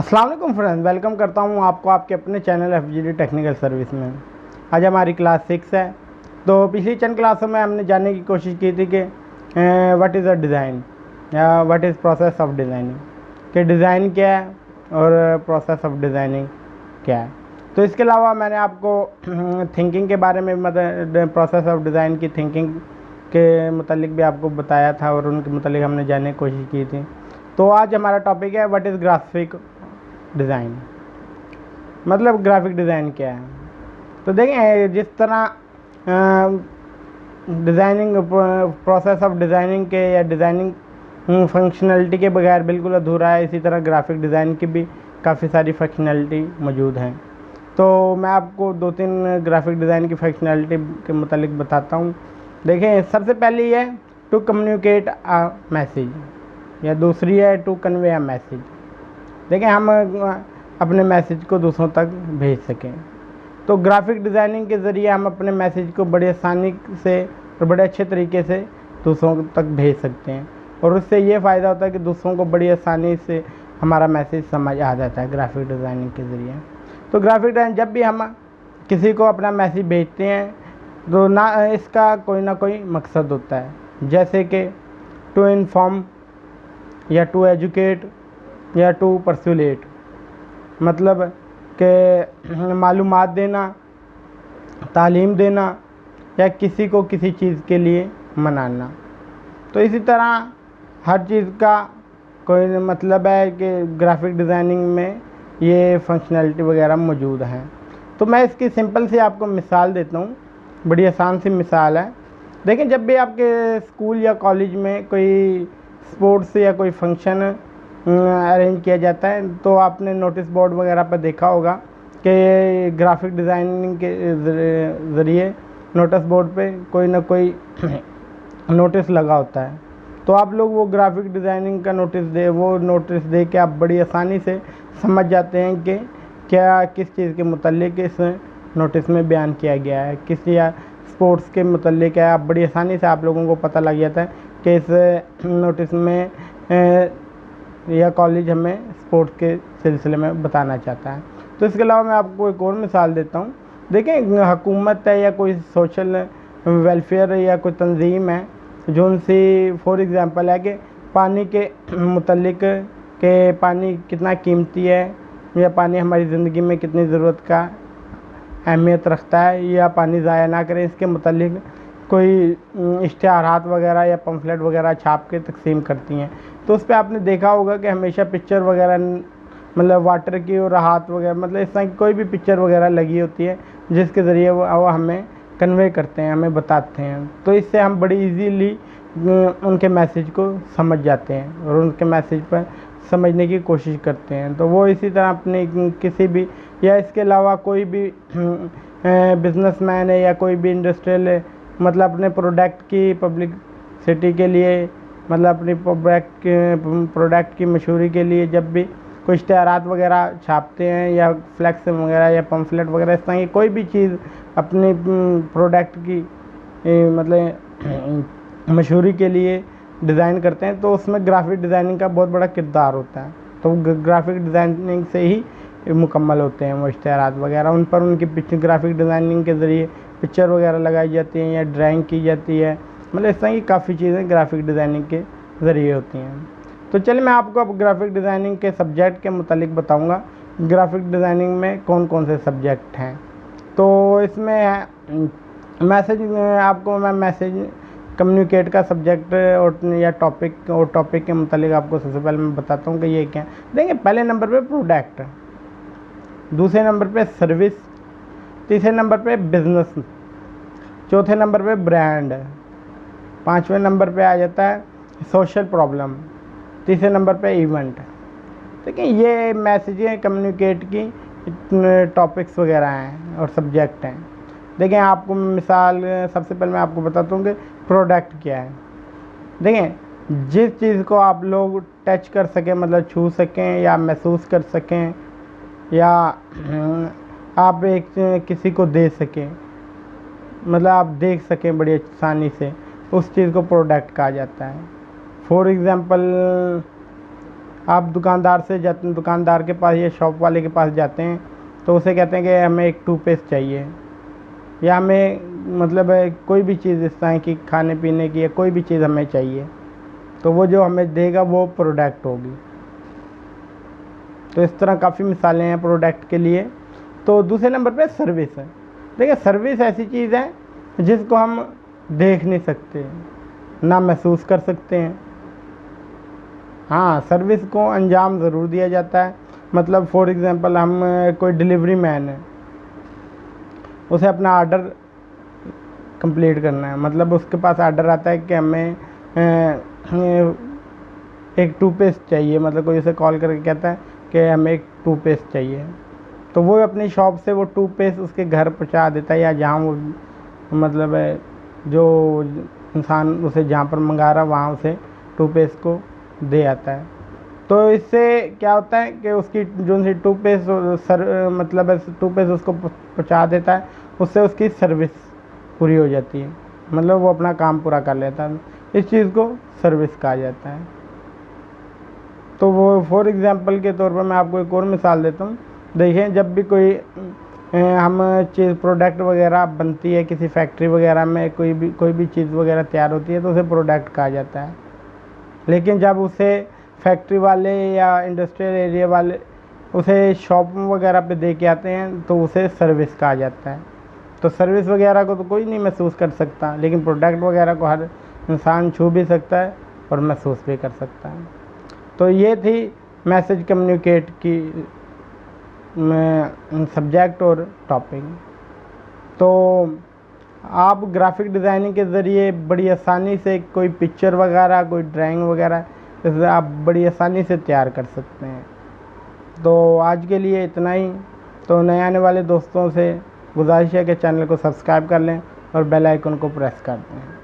अस्सलाम वालेकुम friends, welcome करता हूँ आपको आपके अपने चैनल FGD टेक्निकल सर्विस में। आज हमारी क्लास 6 है। तो पिछली चंद क्लासों में हमने जानने की कोशिश की थी कि व्हाट इज़ अ डिज़ाइन या what is process of designing, कि डिज़ाइन क्या है और प्रोसेस ऑफ डिज़ाइनिंग क्या है। तो इसके अलावा मैंने आपको थिंकिंग के बारे में, मतलब प्रोसेस ऑफ डिज़ाइन की थिंकिंग के मुतालिक भी आपको बताया था और उनके मुतालिक हमने जानने की कोशिश की थी। तो आज हमारा टॉपिक है व्हाट इज़ ग्राफिक डिज़ाइन, मतलब ग्राफिक डिज़ाइन क्या है। तो देखें, जिस तरह डिज़ाइनिंग प्रोसेस ऑफ डिज़ाइनिंग के या डिज़ाइनिंग फंक्शनलिटी के बगैर बिल्कुल अधूरा है, इसी तरह ग्राफिक डिज़ाइन की भी काफ़ी सारी फंक्शनलिटी मौजूद हैं। तो मैं आपको 2-3 ग्राफिक डिज़ाइन की फंक्शनलिटी के मुतालिक बताता हूँ। देखें, सबसे पहली है टू कम्युनिकेट अ मैसेज, या दूसरी है टू कन्वे अ मैसेज। देखें, हम अपने मैसेज को दूसरों तक भेज सकें। तो ग्राफिक डिज़ाइनिंग के ज़रिए हम अपने मैसेज को बड़ी आसानी से और बड़े अच्छे तरीके से दूसरों तक भेज सकते हैं, और उससे ये फ़ायदा होता है कि दूसरों को बड़ी आसानी से हमारा मैसेज समझ आ जाता है ग्राफिक डिज़ाइनिंग के ज़रिए। तो ग्राफिक डिज़ाइन, जब भी हम किसी को अपना मैसेज भेजते हैं तो ना इसका कोई ना कोई मकसद होता है, जैसे कि टू इन्फॉर्म या टू एजुकेट या टू परसुलेट, मतलब कि मालूमात देना, तालीम देना, या किसी को किसी चीज़ के लिए मनाना। तो इसी तरह हर चीज़ का कोई मतलब है कि ग्राफिक डिज़ाइनिंग में ये फंक्शनलिटी वगैरह मौजूद हैं। तो मैं इसकी सिंपल सी आपको मिसाल देता हूँ, बड़ी आसान सी मिसाल है। देखें, जब भी आपके स्कूल या कॉलेज में कोई स्पोर्ट्स या कोई फंक्शन अरेंज किया जाता है, तो आपने नोटिस बोर्ड वगैरह पर देखा होगा कि ग्राफिक डिज़ाइनिंग के ज़रिए नोटिस बोर्ड पे कोई ना कोई नोटिस लगा होता है। तो आप लोग वो ग्राफिक डिज़ाइनिंग का नोटिस दे के आप बड़ी आसानी से समझ जाते हैं कि क्या किस चीज़ के मुतालिक इस नोटिस में बयान किया गया है, किस या स्पोर्ट्स के मुतालिक है। आप बड़ी आसानी से आप लोगों को पता लग जाता है कि इस नोटिस में या कॉलेज हमें स्पोर्ट्स के सिलसिले में बताना चाहता है। तो इसके अलावा मैं आपको एक और मिसाल देता हूँ। देखें, हुकूमत है या कोई सोशल वेलफेयर या कोई तंजीम है जो उनसे फॉर एग्ज़ाम्पल है कि पानी के मुतल्लिक के पानी कितना कीमती है, या पानी हमारी ज़िंदगी में कितनी ज़रूरत का अहमियत रखता है, या पानी ज़ाया ना करें, इसके मुतल्लिक कोई इश्तिहारात वगैरह या पम्फलेट वगैरह छाप के तकसीम करती हैं। तो उस पर आपने देखा होगा कि हमेशा पिक्चर वगैरह, मतलब वाटर की और राहत वगैरह, मतलब इस तरह की कोई भी पिक्चर वगैरह लगी होती है जिसके ज़रिए वो हमें कन्वे करते हैं, हमें बताते हैं। तो इससे हम बड़ी इजीली उनके मैसेज को समझ जाते हैं और उनके मैसेज पर समझने की कोशिश करते हैं। तो वो इसी तरह अपने किसी भी, या इसके अलावा कोई भी बिजनेसमैन है या कोई भी इंडस्ट्रियल है, मतलब अपने प्रोडक्ट की पब्लिसिटी के लिए, मतलब अपनी प्रोडक्ट की मशहूरी के लिए जब भी कोई इश्तिहारात वगैरह छापते हैं या फ्लैक्स वगैरह या पम्फलेट वगैरह, इस तरह की कोई भी चीज़ अपनी प्रोडक्ट की मतलब मशहूरी के लिए डिज़ाइन करते हैं, तो उसमें ग्राफिक डिज़ाइनिंग का बहुत बड़ा किरदार होता है। तो ग्राफिक डिज़ाइनिंग से ही मुकम्मल होते हैं वो इश्तिहारात वगैरह। उन पर उनकी ग्राफिक डिज़ाइनिंग के ज़रिए पिक्चर वगैरह लगाई जाती हैं या ड्राइंग की जाती है, मतलब इस तरह की काफ़ी चीज़ें ग्राफिक डिज़ाइनिंग के ज़रिए होती हैं। तो चलिए मैं आपको अब ग्राफिक डिज़ाइनिंग के सब्जेक्ट के मुतालिक बताऊंगा, ग्राफिक डिज़ाइनिंग में कौन कौन से सब्जेक्ट हैं। तो इसमें मैं मैसेज कम्युनिकेट का सब्जेक्ट और या टॉपिक के मुतालिक आपको सबसे पहले मैं बताता हूँ कि ये क्या है। देखिए, पहले नंबर पे प्रोडक्ट, दूसरे नंबर पे सर्विस, तीसरे नंबर पे बिज़नेस, चौथे नंबर पे ब्रांड, पाँचवें नंबर पे आ जाता है सोशल प्रॉब्लम, तीसरे नंबर पे इवेंट। देखिए, ये मैसेजें कम्युनिकेट की टॉपिक्स वगैरह हैं और सब्जेक्ट हैं। देखें, आपको मिसाल सबसे पहले मैं आपको बताता हूँ कि प्रोडक्ट क्या है। देखें, जिस चीज़ को आप लोग टच कर सकें, मतलब छू सकें या महसूस कर सकें, या आप एक किसी को दे सकें, मतलब आप देख सकें बड़ी आसानी से, उस चीज़ को प्रोडक्ट कहा जाता है। फॉर एग्ज़ाम्पल आप दुकानदार से जाते हैं, दुकानदार के पास या शॉप वाले के पास जाते हैं तो उसे कहते हैं कि हमें एक टूथपेस्ट चाहिए, या हमें मतलब कोई भी चीज़ इस तरह की खाने पीने की या कोई भी चीज़ हमें चाहिए, तो वो जो हमें देगा वो प्रोडक्ट होगी। तो इस तरह काफ़ी मिसालें हैं प्रोडक्ट के लिए। तो दूसरे नंबर पे सर्विस है। देखिए सर्विस ऐसी चीज़ है जिसको हम देख नहीं सकते, ना महसूस कर सकते हैं। हाँ, सर्विस को अंजाम ज़रूर दिया जाता है। मतलब फॉर एग्ज़ाम्पल हम कोई डिलीवरी मैन है, उसे अपना आर्डर कंप्लीट करना है, मतलब उसके पास आर्डर आता है कि हमें एक टूथपेस्ट चाहिए, मतलब कोई उसे कॉल करके कहता है कि हमें एक टूथपेस्ट चाहिए, तो वो अपनी शॉप से वो टूथपेस्ट उसके घर पहुंचा देता है, या जहाँ वो मतलब जो इंसान उसे जहाँ पर मंगा रहा वहाँ उसे टूथपेस्ट को दे आता है। तो इससे क्या होता है कि उसकी जो सी टूथपेस्ट मतलब टूथपेस्ट उसको पहुँचा देता है, उससे उसकी सर्विस पूरी हो जाती है, मतलब वो अपना काम पूरा कर लेता है। इस चीज़ को सर्विस कहा जाता है। तो वो फॉर एग्ज़ाम्पल के तौर पर मैं आपको एक और मिसाल देता हूँ। देखिए जब भी कोई हम चीज़ प्रोडक्ट वगैरह बनती है किसी फैक्ट्री वगैरह में, कोई भी चीज़ वगैरह तैयार होती है तो उसे प्रोडक्ट कहा जाता है। लेकिन जब उसे फैक्ट्री वाले या इंडस्ट्रियल एरिया वाले उसे शॉप वगैरह पे दे के आते हैं तो उसे सर्विस कहा जाता है। तो सर्विस वगैरह को तो कोई नहीं महसूस कर सकता, लेकिन प्रोडक्ट वगैरह को हर इंसान छू भी सकता है और महसूस भी कर सकता है। तो ये थी मैसेज कम्युनिकेट की सब्जेक्ट और टॉपिक। तो आप ग्राफिक डिज़ाइनिंग के ज़रिए बड़ी आसानी से कोई पिक्चर वगैरह, कोई ड्राइंग वगैरह इसे आप बड़ी आसानी से तैयार कर सकते हैं। तो आज के लिए इतना ही। तो नए आने वाले दोस्तों से गुजारिश है कि चैनल को सब्सक्राइब कर लें और बेल आइकन को प्रेस कर दें।